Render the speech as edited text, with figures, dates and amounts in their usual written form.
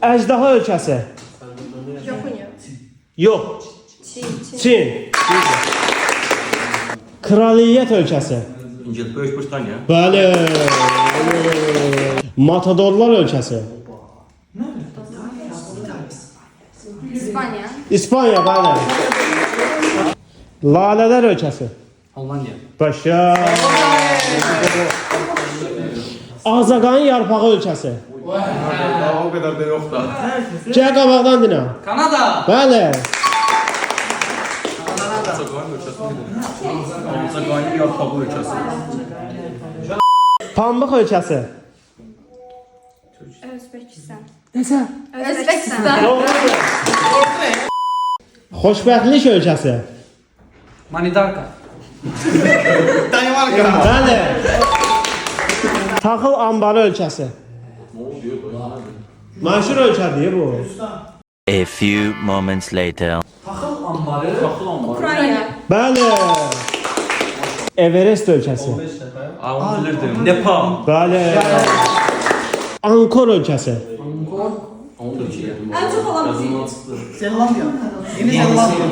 Əjdaha ölkəsi. Japonya. Yox. Çin. Çin. Kraliyyət ölkəsi. Böyük Britaniya. Bəli. Matadorlar ölkəsi. İspanya. İspanya, bəli. Lalələr ölkəsi. Almanya. Başa. Ağzaqanın yarpağı ölkəsi. O kadar da yok da. Gəl qabaqdan dinə. Kanada. Bəli. Ağzaqanın yarpağı ölkəsi. Pambıq ölkəsi. Özbekistan. Nəsə? Özbekistan. Xoşbəxtlik ölkəsi. Manidarka. Danimarka. Bəli. Taxıl anbarı ölkəsi. Məşhur ölkədir bu. A few moments later. Taxıl ambarı. Ukrayna. Bəli. Everest ölkəsi. Onu bilirdim. Nepal. Bəli. Ankor ölkəsi. Angkor. En çok olan Zelandiya. Yeni Zellandiya.